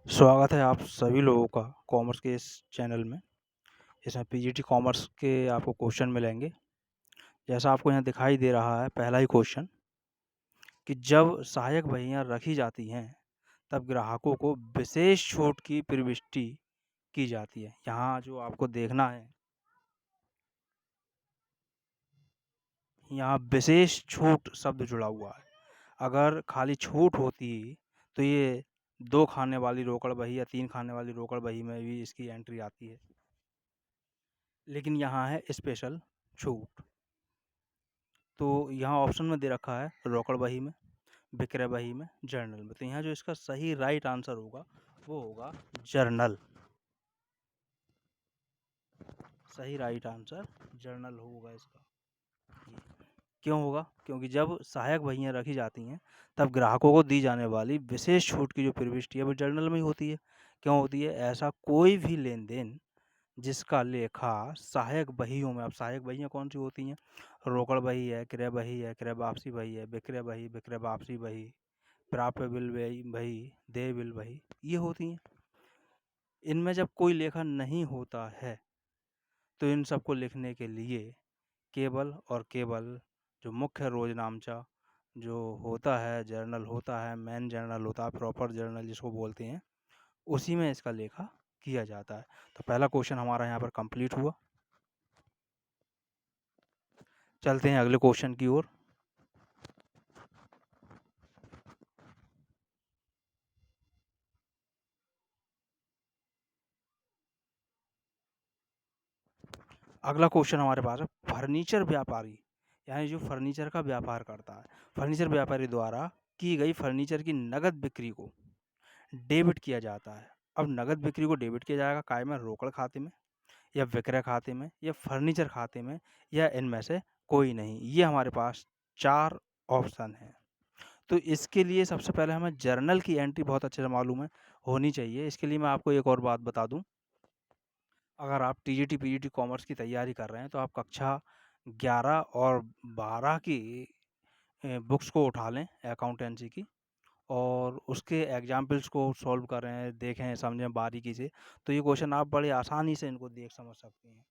स्वागत है आप सभी लोगों का कॉमर्स के इस चैनल में। इसमें पीजीटी कॉमर्स के आपको क्वेश्चन मिलेंगे। जैसा आपको यहाँ दिखाई दे रहा है पहला ही क्वेश्चन कि जब सहायक बहियाँ रखी जाती हैं तब ग्राहकों को विशेष छूट की प्रविष्टि की जाती है। यहाँ जो आपको देखना है, यहाँ विशेष छूट शब्द जुड़ा हुआ है। अगर खाली छूट होती तो ये 2 खाने वाली रोकड़ बही या 3 खाने वाली रोकड़ बही में भी इसकी एंट्री आती है, लेकिन यहाँ है स्पेशल छूट। तो यहाँ ऑप्शन में दे रखा है रोकड़ बही में, विक्रय बही में, जर्नल में। तो यहाँ जो इसका सही राइट आंसर होगा वो होगा जर्नल। सही राइट आंसर जर्नल होगा इसका। क्यों होगा? क्योंकि जब सहायक बहियाँ रखी जाती हैं तब ग्राहकों को दी जाने वाली विशेष छूट की जो प्रविष्टि है वो जर्नल में ही होती है। क्यों होती है? ऐसा कोई भी लेन देन जिसका लेखा सहायक बहियों में, अब सहायक बहियाँ कौन सी होती हैं? रोकड़ बही है, क्रय बही है, क्रय वापसी बही है, विक्रय बही, विक्रय वापसी बही, प्राप्य बिल बही, देय बिल बही, ये होती हैं। इनमें जब कोई लेखा नहीं होता है तो इन सबको लिखने के लिए केवल और केवल जो मुख्य रोजनामचा जो होता है, जर्नल होता है, मेन जर्नल होता है, प्रॉपर जर्नल जिसको बोलते हैं, उसी में इसका लेखा किया जाता है। तो पहला क्वेश्चन हमारा यहाँ पर कंप्लीट हुआ। चलते हैं अगले क्वेश्चन की ओर। अगला क्वेश्चन हमारे पास है फर्नीचर व्यापारी, यानी जो फर्नीचर का व्यापार करता है, फर्नीचर व्यापारी द्वारा की गई फर्नीचर की नगद बिक्री को डेबिट किया जाता है। अब नगद बिक्री को डेबिट किया जाएगा काय में? रोकड़ खाते में, या विक्रय खाते में, या फर्नीचर खाते में, या इनमें से कोई नहीं। ये हमारे पास 4 ऑप्शन हैं। तो इसके लिए सबसे पहले हमें जर्नल की एंट्री बहुत अच्छे से मालूम है, होनी चाहिए। इसके लिए मैं आपको एक और बात बता दूं, अगर आप टीजीटी पीजीटी कॉमर्स की तैयारी कर रहे हैं तो आप कक्षा 11 और 12 की बुक्स को उठा लें अकाउंटेंसी की, और उसके एग्जाम्पल्स को सॉल्व करें, देखें, समझें बारीकी से। तो ये क्वेश्चन आप बड़े आसानी से इनको देख समझ सकते हैं।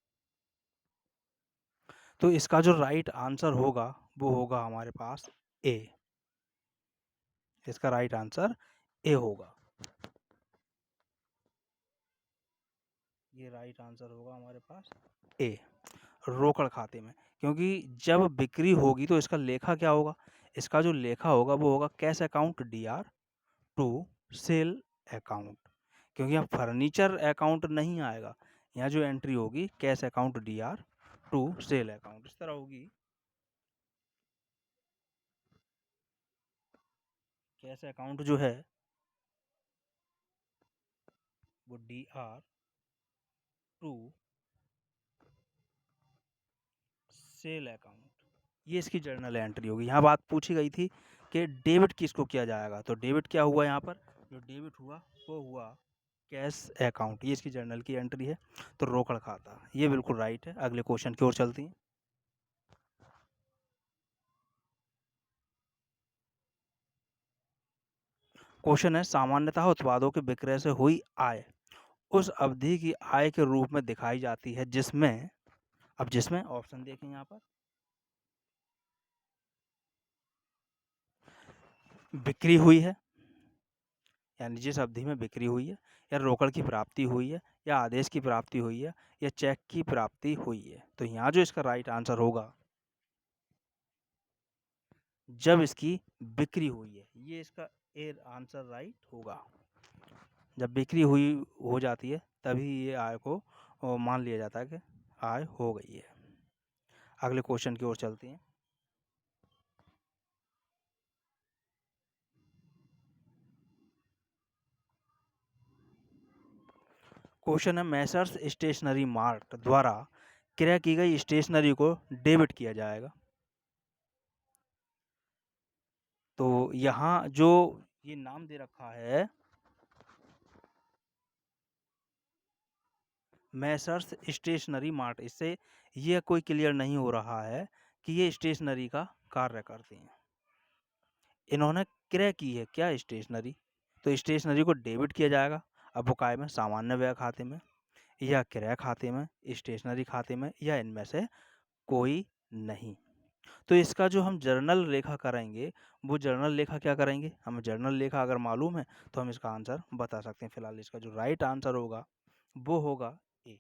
तो इसका जो राइट आंसर होगा वो होगा हमारे पास ए। इसका राइट आंसर ए होगा। ये राइट आंसर होगा हमारे पास ए, रोकड़ खाते में। क्योंकि जब बिक्री होगी तो इसका लेखा क्या होगा? इसका जो लेखा होगा वो होगा cash account DR to sale account. क्योंकि यहाँ फर्नीचर अकाउंट नहीं आएगा, यहाँ जो एंट्री होगी cash account DR to sale account, इस तरह होगी। कैश अकाउंट जो है वो DR टू सेल अकाउंट, ये इसकी जर्नल एंट्री होगी। यहाँ बात पूछी गई थी कि डेबिट किसको किया जाएगा, तो डेबिट क्या हुआ यहाँ पर? जो डेबिट हुआ वो हुआ कैश अकाउंट, ये इसकी जर्नल की एंट्री है। तो रोकड़ खाता, ये बिल्कुल राइट है। अगले क्वेश्चन की ओर चलती हैं। क्वेश्चन है सामान्यतः उत्पादों के विक्रय से हुई आय उस अवधि की आय के रूप में दिखाई जाती है जिसमें, अब जिसमें ऑप्शन देखें यहाँ पर, बिक्री हुई है, यानी जिस अवधि में बिक्री हुई है, या रोकड़ की प्राप्ति हुई है, या आदेश की प्राप्ति हुई है, या चेक की प्राप्ति हुई है। तो यहाँ जो इसका राइट आंसर होगा जब इसकी बिक्री हुई है, ये इसका ए आंसर राइट होगा। जब बिक्री हुई हो जाती है तभी ये आय को मान लिया जाता है कि आय हो गई है। अगले क्वेश्चन की ओर चलते हैं। क्वेश्चन है मैसर्स स्टेशनरी मार्ट द्वारा क्रय की गई स्टेशनरी को डेबिट किया जाएगा। तो यहाँ जो ये नाम दे रखा है मैसर्स स्टेशनरी मार्ट, इससे ये कोई क्लियर नहीं हो रहा है कि ये स्टेशनरी का कार्य करते हैं। इन्होंने क्रय की है क्या स्टेशनरी? तो स्टेशनरी को डेबिट किया जाएगा। अब वो काय में, सामान्य व्यय खाते में या क्रय खाते में, स्टेशनरी खाते में, या इनमें से कोई नहीं। तो इसका जो हम जर्नल लेखा करेंगे, वो जर्नल लेखा क्या करेंगे, हमें जर्नल लेखा अगर मालूम है तो हम इसका आंसर बता सकते हैं। फिलहाल इसका जो राइट आंसर होगा वो होगा ए,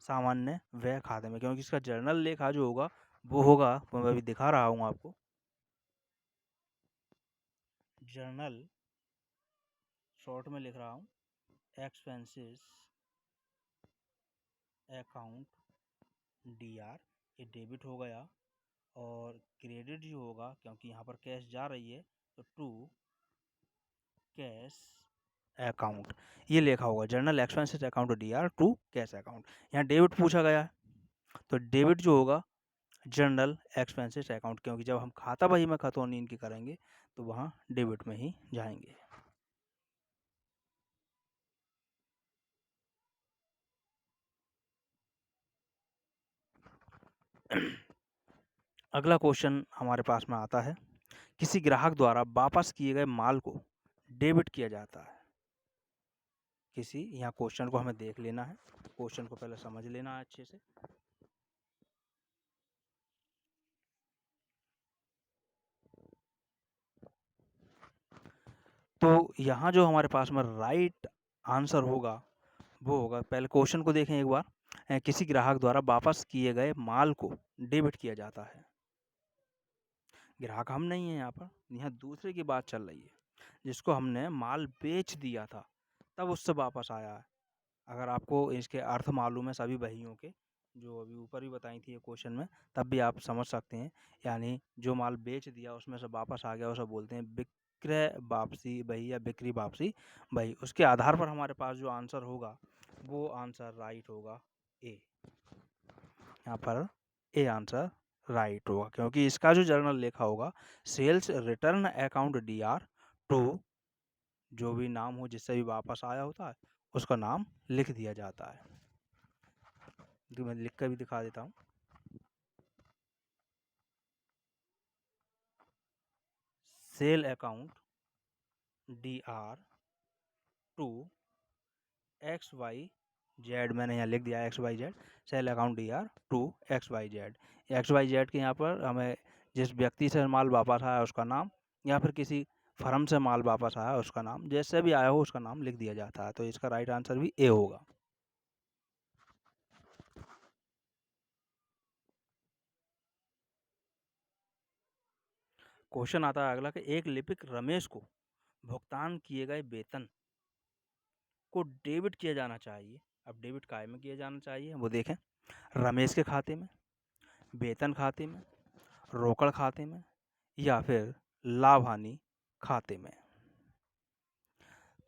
सामान्य व्यय खाते में, क्योंकि इसका जर्नल लेखा जो होगा वो होगा, मैं अभी दिखा रहा हूँ आपको, जर्नल, शॉर्ट में लिख रहा हूँ, एक्सपेंसेस अकाउंट डी आर, ये डेबिट हो गया। और क्रेडिट जो होगा, क्योंकि यहाँ पर कैश जा रही है, तो टू कैश अकाउंट, ये लिखा होगा journal expenses account D R to cash account. यहाँ डेबिट पूछा गया है, तो डेबिट जो होगा जर्नल एक्सपेंसेस अकाउंट, क्योंकि जब हम खाता बही में खतौनी इनकी करेंगे तो वहाँ डेबिट में ही जाएंगे। अगला क्वेश्चन हमारे पास में आता है, किसी ग्राहक द्वारा वापस किए गए माल को डेबिट किया जाता है। किसी, यहाँ क्वेश्चन को हमें देख लेना है, क्वेश्चन को पहले समझ लेना है अच्छे से। तो यहाँ जो हमारे पास में राइट आंसर होगा वो होगा, पहले क्वेश्चन को देखें एक बार, किसी ग्राहक द्वारा वापस किए गए माल को डेबिट किया जाता है। ग्राहक हम नहीं है यहाँ पर, यहाँ दूसरे की बात चल रही है, जिसको हमने माल बेच दिया था तब उससे वापस आया है। अगर आपको इसके अर्थ मालूम है सभी बहियों के, जो अभी ऊपर भी बताई थी क्वेश्चन में, तब भी आप समझ सकते हैं। यानी जो माल बेच दिया उसमें से वापस आ गया, उसे बोलते हैं विक्रय वापसी बही या बिक्री वापसी बही। उसके आधार पर हमारे पास जो आंसर होगा वो आंसर राइट होगा ए। यहाँ पर ए आंसर राइट होगा, क्योंकि इसका जो जर्नल लिखा होगा sales return account D R to, जो भी नाम हो जिससे भी वापस आया होता है उसका नाम लिख दिया जाता है। तो मैं लिख कर भी दिखा देता हूँ, sale account D R to X Y Z, मैंने यहाँ लिख दिया X Y Z, sale account D R to X Y Z. X Y Z के यहाँ पर हमें जिस व्यक्ति से माल वापस आया उसका नाम, या फिर किसी फर्म से माल वापस आया उसका नाम, जैसे भी आया हो उसका नाम लिख दिया जाता है। तो इसका राइट आंसर भी ए होगा। क्वेश्चन आता है अगला कि एक लिपिक रमेश को भुगतान किए गए वेतन को डेबिट किया जाना चाहिए। अब डेबिट काय में किया जाना चाहिए वो देखें, रमेश के खाते में, वेतन खाते में, रोकड़ खाते में, या फिर लाभ हानि खाते में।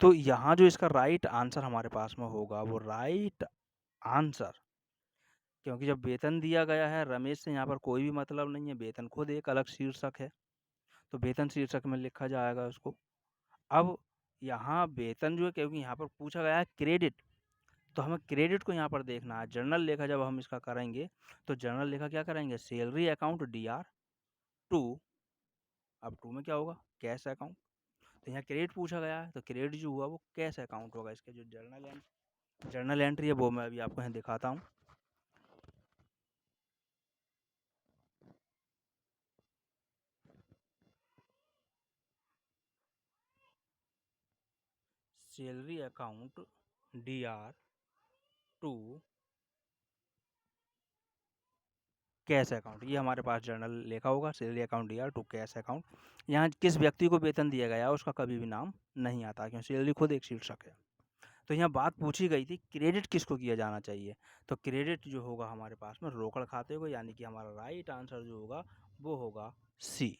तो यहाँ जो इसका राइट आंसर हमारे पास में होगा वो राइट आंसर, क्योंकि जब वेतन दिया गया है रमेश से यहाँ पर कोई भी मतलब नहीं है, वेतन खुद एक अलग शीर्षक है, तो वेतन शीर्षक में लिखा जाएगा उसको। अब यहाँ वेतन जो है, क्योंकि यहाँ पर पूछा गया है क्रेडिट, तो हमें क्रेडिट को यहाँ पर देखना है। जर्नल लेखा जब हम इसका करेंगे तो जर्नल लेखा क्या करेंगे, salary account D R to, अब टू में क्या होगा, कैश अकाउंट। तो यहाँ क्रेडिट पूछा गया है तो क्रेडिट जो हुआ वो कैश अकाउंट होगा। इसके जो जर्नल एंट्री है वो मैं अभी आपको यहाँ दिखाता हूँ। Salary account D R to cash account, ये हमारे पास जर्नल लिखा होगा, salary account D R to cash account. यहाँ किस व्यक्ति को वेतन दिया गया उसका कभी भी नाम नहीं आता, क्योंकि सैलरी खुद एक शीर्षक है। तो यहाँ बात पूछी गई थी क्रेडिट किसको किया जाना चाहिए, तो क्रेडिट जो होगा हमारे पास में रोकड़ खाते को, यानी कि हमारा राइट आंसर जो होगा वो होगा सी।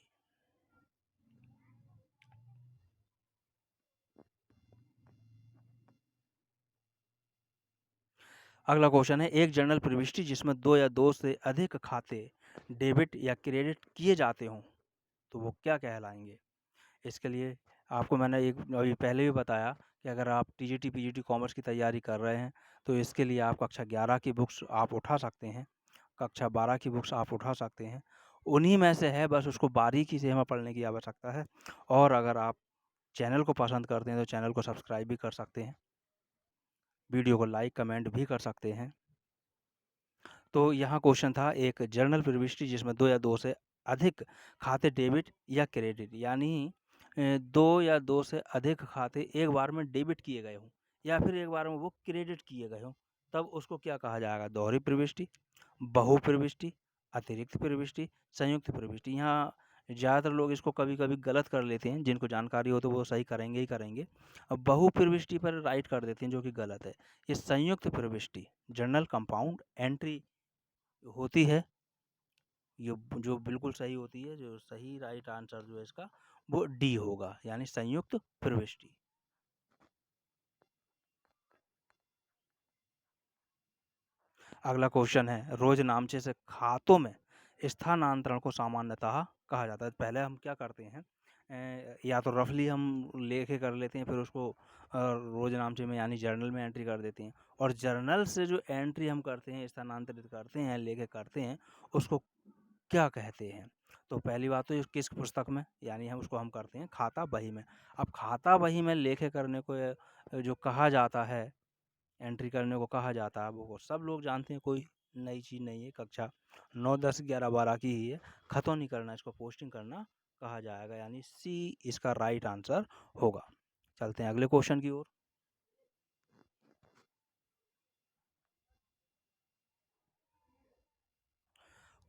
अगला क्वेश्चन है, एक जर्नल प्रविष्टि जिसमें दो या दो से अधिक खाते डेबिट या क्रेडिट किए जाते हों तो वो क्या कहलाएंगे। इसके लिए आपको मैंने एक अभी पहले भी बताया कि अगर आप टीजीटी पीजीटी कॉमर्स की तैयारी कर रहे हैं तो इसके लिए आप कक्षा 11 की बुक्स आप उठा सकते हैं, कक्षा 12 की बुक्स आप उठा सकते हैं। उन्हीं में से है, बस उसको बारीकी से हमें पढ़ने की आवश्यकता है। और अगर आप चैनल को पसंद करते हैं तो चैनल को सब्सक्राइब भी कर सकते हैं, वीडियो को लाइक कमेंट भी कर सकते हैं। तो यहाँ क्वेश्चन था एक जर्नल प्रविष्टि जिसमें 2 या 2 से अधिक खाते डेबिट या क्रेडिट यानी 2 या 2 से अधिक खाते एक बार में डेबिट किए गए हों या फिर एक बार में वो क्रेडिट किए गए हों, तब उसको क्या कहा जाएगा? दोहरी प्रविष्टि, बहु प्रविष्टि, अतिरिक्त प्रविष्टि, संयुक्त प्रविष्टि। यहाँ ज़्यादातर लोग इसको कभी-कभी गलत कर लेते हैं, जिनको जानकारी हो तो वो सही करेंगे ही करेंगे। अब बहु प्रविष्टि पर राइट कर देते हैं जो कि गलत है। ये संयुक्त प्रविष्टि जर्नल कंपाउंड एंट्री होती है, ये जो बिल्कुल सही होती है, जो सही राइट आंसर जो है इसका वो डी होगा, यानी संयुक्त प्रविष्टि। अगला क्वेश्चन है रोज नामचे से खातों में स्थानांतरण को सामान्यतः कहा जाता है। पहले हम क्या करते हैं, या तो रफली हम लेके कर लेते हैं, फिर उसको रोज नामचे में यानी जर्नल में एंट्री कर देते हैं, और जर्नल से जो एंट्री हम करते हैं, स्थानांतरित करते हैं, लेके करते हैं, उसको क्या कहते हैं? तो पहली बात तो ये किस पुस्तक में, यानी हम करते हैं खाता बही में। अब खाता बही में लेखे करने को जो कहा जाता है, एंट्री करने को कहा जाता है, वो सब लोग जानते हैं, कोई नई चीज़ नहीं है। कक्षा 9, 10, 11, 12 की ही है। खतौनी करना, इसको पोस्टिंग करना कहा जाएगा, यानी सी इसका राइट आंसर होगा। चलते हैं अगले क्वेश्चन की ओर।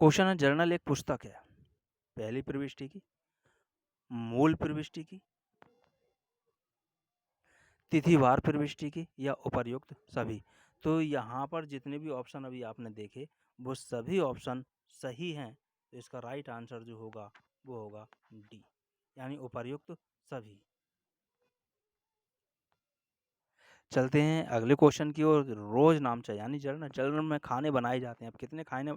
क्वेश्चन है जर्नल एक पुस्तक है, पहली प्रविष्टि की, मूल प्रविष्टि की, तिथिवार प्रविष्टि की, या उपर्युक्त सभी। तो यहाँ पर जितने भी ऑप्शन अभी आपने देखे वो सभी ऑप्शन सही हैं, तो इसका राइट आंसर जो होगा वो होगा डी, यानी उपर्युक्त सभी। चलते हैं अगले क्वेश्चन की ओर। रोज नामचा यानी जर्नल, जर्नल में खाने बनाए जाते हैं। अब कितने खाने,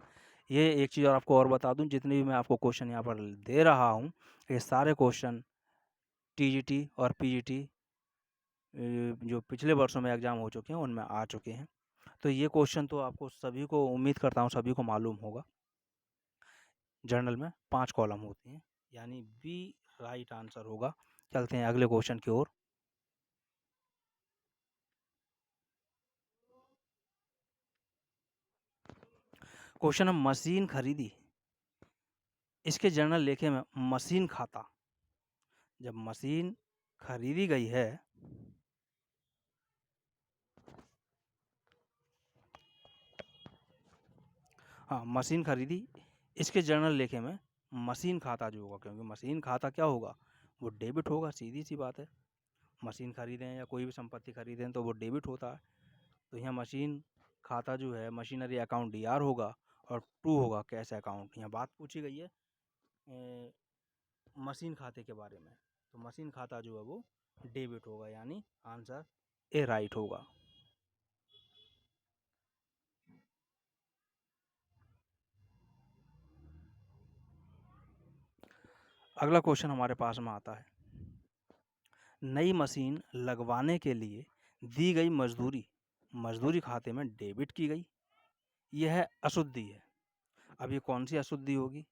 ये एक चीज़ और आपको और बता दूं, जितने भी मैं आपको क्वेश्चन यहाँ पर दे रहा हूँ, ये सारे क्वेश्चन टीजीटी और पीजीटी जो पिछले वर्षों में एग्जाम हो चुके हैं उनमें आ चुके हैं। तो ये क्वेश्चन तो आपको सभी को, उम्मीद करता हूँ सभी को मालूम होगा। जर्नल में 5 कॉलम होते हैं, यानी बी राइट आंसर होगा। चलते हैं अगले क्वेश्चन की ओर। क्वेश्चन है मशीन खरीदी, इसके जर्नल लेखे में मशीन खाता। जब मशीन खरीदी गई है, हाँ मशीन खरीदी, इसके जर्नल लेखे में मशीन खाता जो होगा, क्योंकि मशीन खाता क्या होगा, वो डेबिट होगा, सीधी सी बात है। मशीन खरीदें या कोई भी संपत्ति खरीदें तो वो डेबिट होता है। तो यहाँ मशीन खाता जो है मशीनरी अकाउंट डी आर होगा, और 2 होगा कैश अकाउंट। यहाँ बात पूछी गई है मशीन खाते के बारे में, तो मशीन खाता जो है वो डेबिट होगा, यानी आंसर ए राइट होगा। अगला क्वेश्चन हमारे पास में आता है, नई मशीन लगवाने के लिए दी गई मजदूरी मजदूरी खाते में डेबिट की गई, यह अशुद्धि है। अब ये कौन सी अशुद्धि होगी,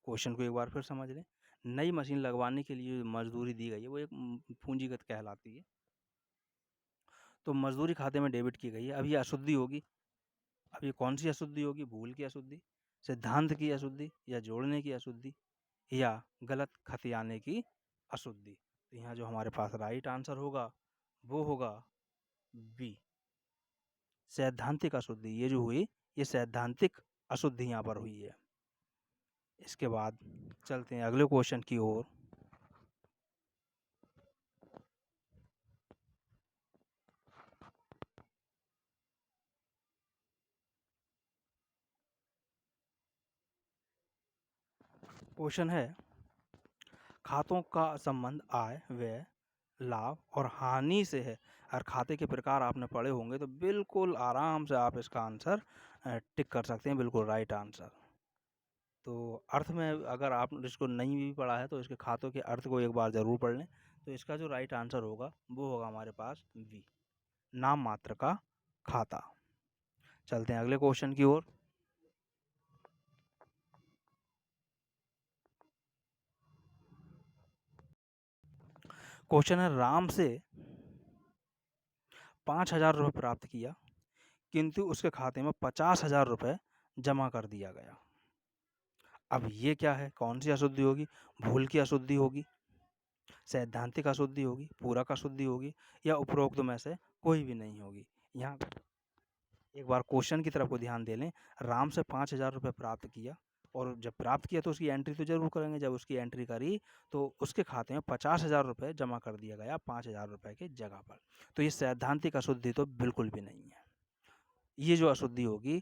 क्वेश्चन को एक बार फिर समझ लें। नई मशीन लगवाने के लिए मजदूरी दी गई है, वो एक पूंजीगत कहलाती है, तो मजदूरी खाते में डेबिट की गई है। अब ये अशुद्धि होगी, अब ये कौन सी अशुद्धि होगी, भूल की अशुद्धि, सिद्धांत की अशुद्धि, या जोड़ने की अशुद्धि, या गलत खतियाने की अशुद्धि। तो यहाँ जो हमारे पास राइट आंसर होगा वो होगा बी, सैद्धांतिक अशुद्धि। ये जो हुई, ये सैद्धांतिक अशुद्धि यहाँ पर हुई है। इसके बाद चलते हैं अगले क्वेश्चन की ओर। क्वेश्चन है, खातों का संबंध आय, व्यय, लाभ और हानि से है। अगर खाते के प्रकार आपने पढ़े होंगे तो बिल्कुल आराम से आप इसका आंसर टिक कर सकते हैं, बिल्कुल राइट आंसर। तो अर्थ में अगर आप इसको नहीं भी पढ़ा है तो इसके खातों के अर्थ को एक बार ज़रूर पढ़ लें। तो इसका जो राइट आंसर होगा वो होगा हमारे पास बी, नाम मात्र का खाता। चलते हैं अगले क्वेश्चन की ओर। क्वेश्चन है, राम से 5,000 रुपये प्राप्त किया, किंतु उसके खाते में 50,000 रुपये जमा कर दिया गया। अब ये क्या है? कौन सी अशुद्धि होगी? भूल की अशुद्धि होगी, सैद्धांतिक अशुद्धि होगी, पूरक अशुद्धि होगी, या उपरोक्त में से कोई भी नहीं होगी। यहाँ एक बार क्वेश्चन की तरफ को ध्यान दे लें। राम से 5,000 रुपये प्राप्त किया, और जब प्राप्त किया तो उसकी एंट्री तो जरूर करेंगे। जब उसकी एंट्री करी तो उसके खाते में 50,000 रुपये जमा कर दिया गया 5,000 रुपये की जगह पर। तो ये सैद्धांतिक अशुद्धि तो बिल्कुल भी नहीं है। ये जो अशुद्धि होगी,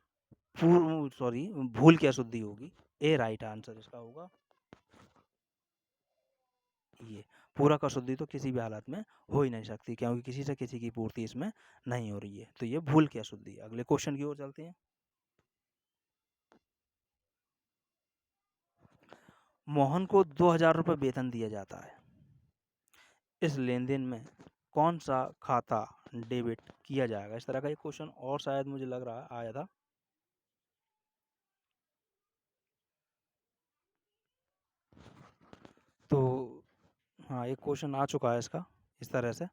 भूल की अशुद्धि होगी। ए राइट आंसर इसका होगा ये। पूरक अशुद्धि तो किसी भी हालत में हो ही नहीं सकती, क्योंकि किसी से किसी की पूर्ति इसमें नहीं हो रही है। तो ये भूल की अशुद्धि है। अगले क्वेश्चन की ओर चलते हैं। मोहन को 2,000 रुपये वेतन दिया जाता है। इस लेन-देन में कौन सा खाता डेबिट किया जाएगा? इस तरह का एक क्वेश्चन और शायद मुझे लग रहा है आया था। तो हाँ, एक क्वेश्चन आ चुका है इसका इस तरह से।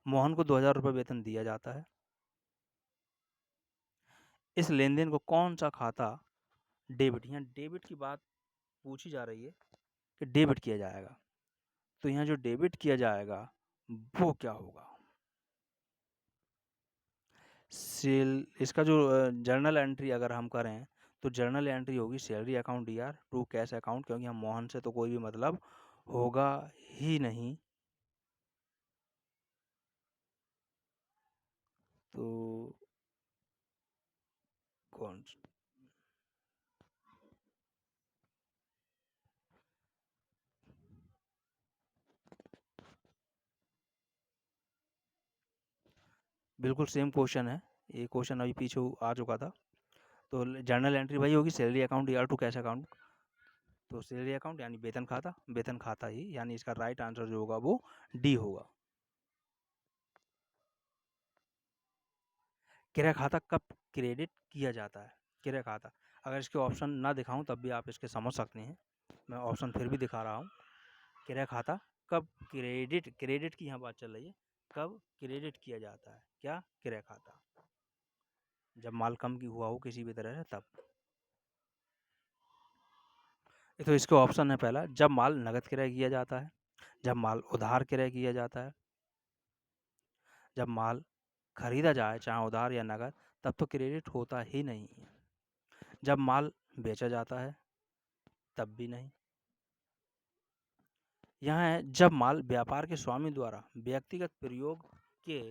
मोहन को 2,000 रुपये वेतन दिया जाता है। इस लेन-देन को कौन सा खाता डेबिट, यहाँ डेबिट की बात पूछी जा रही है कि डेबिट किया जाएगा। तो यहाँ जो डेबिट किया जाएगा वो क्या होगा? सेल इसका जो जर्नल एंट्री अगर हम करें तो जर्नल एंट्री होगी salary account DR to cash account, क्योंकि हम मोहन से तो कोई भी मतलब होगा ही नहीं। तो कौन बिल्कुल सेम क्वेश्चन है। ये क्वेश्चन अभी पीछे आ चुका था। तो जर्नल एंट्री वही होगी salary account DR to cash account. तो सैलरी अकाउंट यानी वेतन खाता ही, यानी इसका राइट आंसर जो होगा वो डी होगा। क्रय खाता कब क्रेडिट किया जाता है? क्रय खाता, अगर इसके ऑप्शन ना दिखाऊं तब भी आप इसके समझ सकते हैं। मैं ऑप्शन फिर भी दिखा रहा हूँ। क्रय खाता कब क्रेडिट की यहाँ बात चल रही है, कब क्रेडिट किया जाता है? क्या? क्रय खाता। जब माल कम की हुआ हो किसी भी तरह से तब। तो इसके ऑप्शन है, पहला जब माल नगद क्रय किया जाता है, जब माल उधार क्रय किया जाता है, जब माल खरीदा जाए चाहे उधार या नगद तब तो क्रेडिट होता ही नहीं है, जब माल बेचा जाता है तब भी नहीं। यहाँ है जब माल व्यापार के स्वामी द्वारा व्यक्तिगत प्रयोग के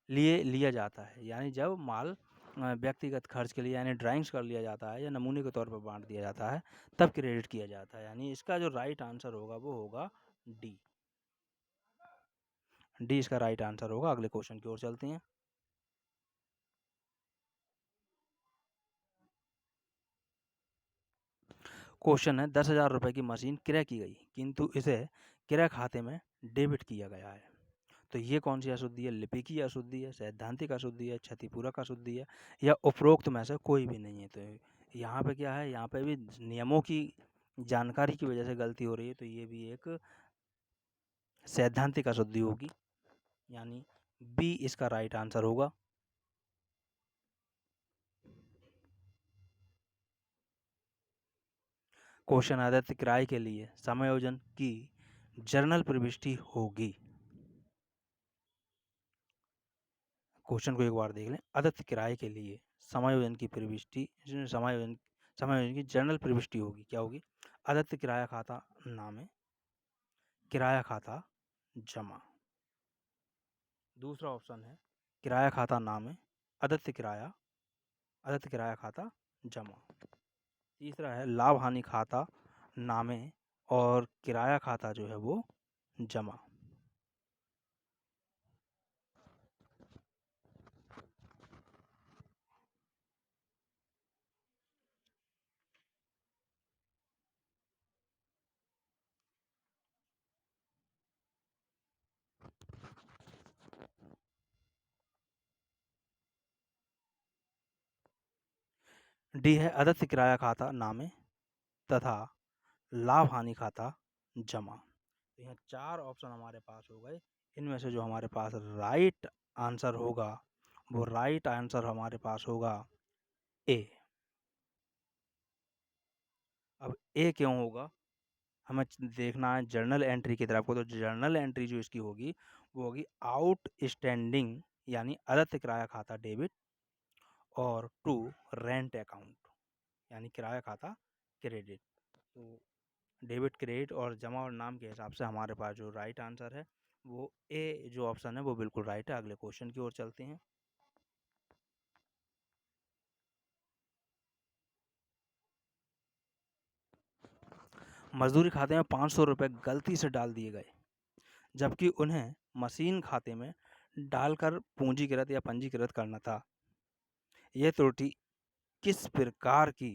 लिए लिया जाता है, यानी जब माल व्यक्तिगत खर्च के लिए यानी ड्राइंग्स कर लिया जाता है या नमूने के तौर पर बांट दिया जाता है तब क्रेडिट किया जाता है। यानी इसका जो राइट आंसर होगा वो होगा डी। डी इसका राइट आंसर होगा। अगले क्वेश्चन की ओर चलते हैं। क्वेश्चन है, 10,000 रुपये की मशीन क्रय की गई किंतु इसे क्रय खाते में डेबिट किया गया है। तो ये कौन सी अशुद्धि है? लिपिकीय अशुद्धि है, सैद्धांतिक अशुद्धि है, क्षतिपूरक अशुद्धि है, या उपरोक्त में से कोई भी नहीं है। तो यहाँ पे क्या है, यहाँ पे भी नियमों की जानकारी की वजह से गलती हो रही है। तो ये भी एक सैद्धांतिक अशुद्धि होगी, यानी बी इसका राइट आंसर होगा। क्वेश्चन आदित्य किराए के लिए समायोजन की जर्नल प्रविष्टि होगी। क्वेश्चन को एक बार देख लें। आदित्य किराए के लिए समायोजन की प्रविष्टि समायोजन समायोजन की जर्नल प्रविष्टि होगी। क्या होगी? आदित्य किराया खाता नामे, किराया खाता जमा। दूसरा ऑप्शन है किराया खाता नामे, आदित्य किराया खाता जमा। तीसरा है लाभ हानि खाता नामे और किराया खाता जो है वो जमा। डी है आदित्य किराया खाता नामे तथा लाभ हानि खाता जमा। तो यहाँ 4 ऑप्शन हमारे पास हो गए। इनमें से जो हमारे पास राइट आंसर होगा, वो राइट आंसर हमारे पास होगा ए। अब ए क्यों होगा, हमें देखना है जर्नल एंट्री की तरफ को। तो जर्नल एंट्री जो इसकी होगी वो होगी आउटस्टैंडिंग यानी अदत्त किराया खाता डेबिट, और टू रेंट अकाउंट यानी किराया खाता क्रेडिट। तो डेबिट क्रेडिट और जमा और नाम के हिसाब से हमारे पास जो राइट आंसर है वो ए जो ऑप्शन है वो बिल्कुल राइट है। अगले क्वेश्चन की ओर चलते हैं। मजदूरी खाते में 500 रुपये गलती से डाल दिए गए, जबकि उन्हें मशीन खाते में डालकर पूंजीकृत या पंजीकृत करना था। यह त्रुटि किस प्रकार की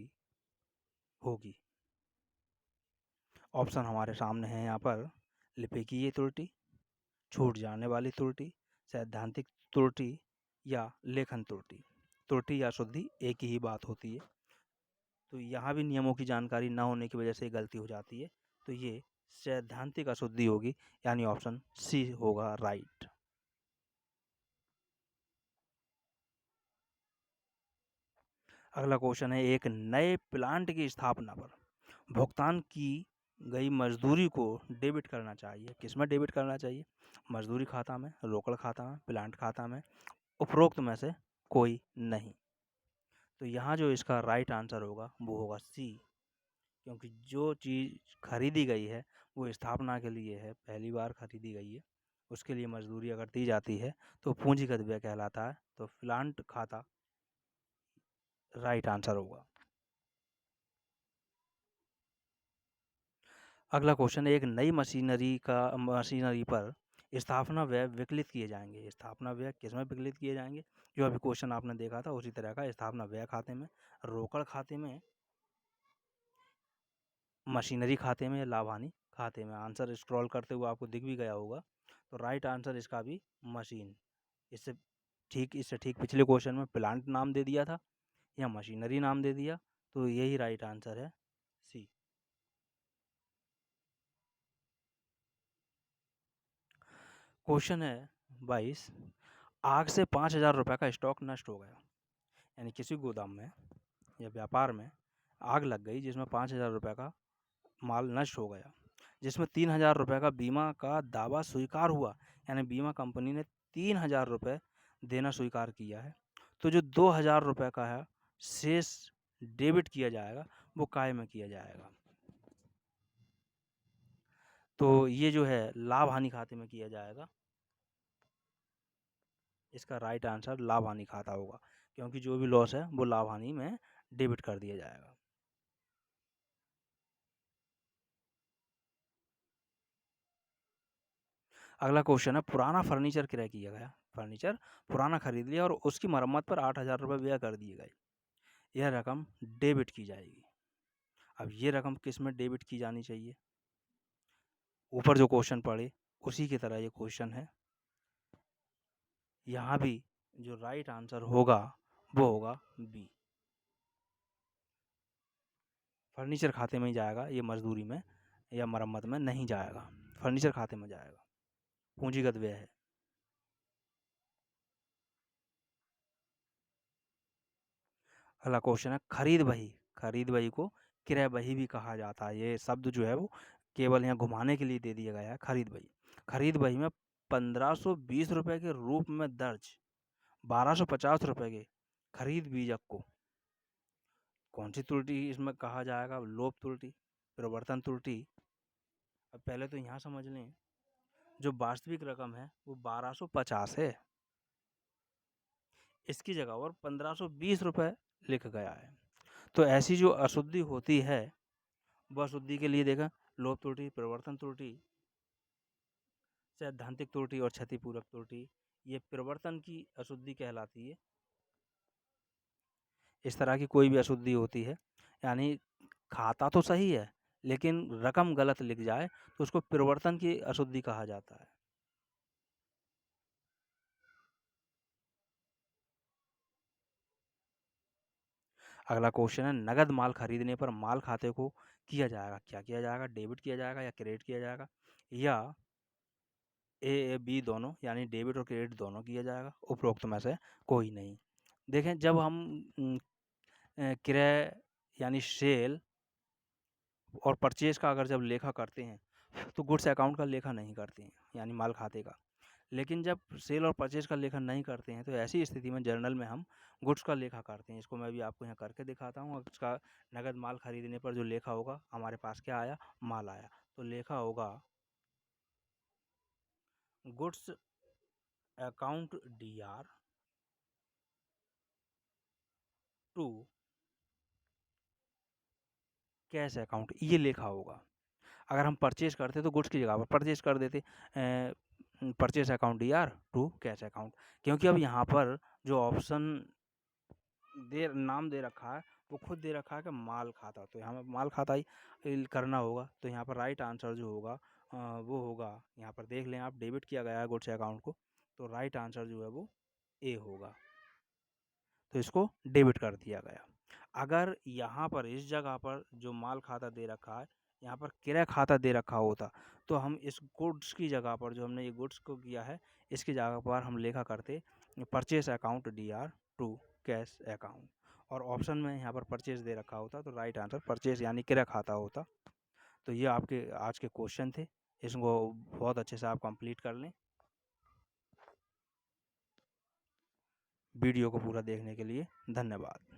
होगी? ऑप्शन हमारे सामने हैं यहाँ पर। लिपिकीय त्रुटि, छूट जाने वाली त्रुटि, सैद्धांतिक त्रुटि या लेखन त्रुटि। त्रुटि या शुद्धि एक ही बात होती है। तो यहाँ भी नियमों की जानकारी ना होने की वजह से गलती हो जाती है। तो ये सैद्धांतिक अशुद्धि होगी, यानी ऑप्शन सी होगा राइट। अगला क्वेश्चन है, एक नए प्लांट की स्थापना पर भुगतान की गई मजदूरी को डेबिट करना चाहिए। किसमें डेबिट करना चाहिए? मजदूरी खाता में, रोकड़ खाता में, प्लांट खाता में, उपरोक्त में से कोई नहीं। तो यहाँ जो इसका राइट आंसर होगा वो होगा सी, क्योंकि जो चीज़ खरीदी गई है वो स्थापना के लिए है, पहली बार खरीदी गई है, उसके लिए मजदूरी अगर दी जाती है तो पूंजीगत व्यय कहलाता है। तो प्लांट खाता राइट आंसर होगा। अगला क्वेश्चन है, एक नई मशीनरी पर स्थापना व्यय विकलित किए जाएंगे। स्थापना व्यय किसमें विकलित किए जाएंगे? जो अभी क्वेश्चन आपने देखा था उसी तरह का, स्थापना व्यय खाते में, रोकड़ खाते में, मशीनरी खाते में या लाभ हानि खाते में। आंसर स्क्रॉल करते हुए आपको दिख भी गया होगा। तो राइट आंसर इसका भी मशीन। इससे ठीक पिछले क्वेश्चन में प्लांट नाम दे दिया था, या मशीनरी नाम दे दिया, तो यही राइट आंसर है सी। क्वेश्चन है 22, आग से 5,000 रुपये का स्टॉक नष्ट हो गया। यानी किसी गोदाम में या व्यापार में आग लग गई जिसमें 5,000 रुपये का माल नष्ट हो गया, जिसमें 3,000 रुपये का बीमा का दावा स्वीकार हुआ, यानी बीमा कंपनी ने 3,000 रुपये देना स्वीकार किया है। तो जो 2,000 रुपये का है शेष डेबिट किया जाएगा, वो काय में किया जाएगा? तो ये जो है लाभ हानि खाते में किया जाएगा। इसका राइट आंसर लाभ हानि खाता होगा, क्योंकि जो भी लॉस है वो लाभ हानि में डेबिट कर दिया जाएगा। अगला क्वेश्चन है, पुराना फर्नीचर क्रय किया गया। फर्नीचर पुराना खरीद लिया और उसकी मरम्मत पर 8,000 रुपये व्यय कर दिए गए। यह रकम डेबिट की जाएगी। अब ये रकम किस में डेबिट की जानी चाहिए? ऊपर जो क्वेश्चन पढ़े उसी की तरह ये क्वेश्चन है। यहाँ भी जो राइट आंसर होगा वो होगा बी, फर्नीचर खाते में ही जाएगा। ये मजदूरी में या मरम्मत में नहीं जाएगा, फर्नीचर खाते में जाएगा, पूंजीगत व्यय है। अगला क्वेश्चन है, खरीद बही। खरीद बही को क्रय बही भी कहा जाता है। ये शब्द जो है वो केवल यहाँ घुमाने के लिए दे दिया गया है, खरीद बही। खरीद बही में 1,520 रुपये के रूप में दर्ज 1,250 रुपये के खरीद बीजक को कौन सी त्रुटि इसमें कहा जाएगा? लोप त्रुटि, प्रवर्तन त्रुटि। अब पहले तो यहाँ समझ लें, जो वास्तविक रकम है वो 1,250 है, इसकी जगह और 1,520 रुपये लिख गया है। तो ऐसी जो अशुद्धि होती है वह शुद्धि के लिए देखा लोप त्रुटि, प्रवर्तन त्रुटि, सैद्धांतिक त्रुटि और क्षतिपूरक त्रुटि, ये प्रवर्तन की अशुद्धि कहलाती है। इस तरह की कोई भी अशुद्धि होती है, यानी खाता तो सही है लेकिन रकम गलत लिख जाए, तो उसको प्रवर्तन की अशुद्धि कहा जाता है। अगला क्वेश्चन है, नगद माल खरीदने पर माल खाते को किया जाएगा, क्या किया जाएगा? डेबिट किया जाएगा या क्रेडिट किया जाएगा? या बी दोनों यानी डेबिट और क्रेडिट दोनों किया जाएगा, उपरोक्त में से कोई नहीं। देखें जब हम क्रय यानी सेल और परचेज़ का अगर जब लेखा करते हैं तो गुड्स अकाउंट का लेखा नहीं करते हैं यानी माल खाते का। लेकिन जब सेल और परचेज़ का लेखा नहीं करते हैं तो ऐसी स्थिति में जर्नल में हम गुड्स का लेखा करते हैं। इसको मैं भी आपको यहाँ करके दिखाता हूँ। और उसका नगद माल खरीदने पर जो लेखा होगा, हमारे पास क्या आया, माल आया, तो लेखा होगा goods account DR to cash account, ये लेखा होगा। अगर हम परचेज़ करते तो गुड्स की जगह पर परचेज़ कर देते, purchase account DR to cash account, क्योंकि अब यहाँ पर जो ऑप्शन नाम दे रखा है वो खुद दे रखा है कि माल खाता, तो यहाँ पर माल खाता ही करना होगा। तो यहाँ पर राइट आंसर जो होगा वो होगा, यहाँ पर देख लें आप, डेबिट किया गया है गुड्स अकाउंट को, तो राइट आंसर जो है वो ए होगा। तो इसको डेबिट कर दिया गया। अगर यहाँ पर इस जगह पर जो माल खाता दे रखा है, यहाँ पर क्रय खाता दे रखा होता, तो हम इस गुड्स की जगह पर, जो हमने ये गुड्स को किया है, इसकी जगह पर हम लेखा करते purchase account DR to cash account, और ऑप्शन में यहाँ पर परचेस दे रखा होता, तो राइट आंसर परचेस यानी क्रय खाता होता। तो ये आपके आज के क्वेश्चन थे, इसको बहुत अच्छे से आप कंप्लीट कर लें। वीडियो को पूरा देखने के लिए धन्यवाद।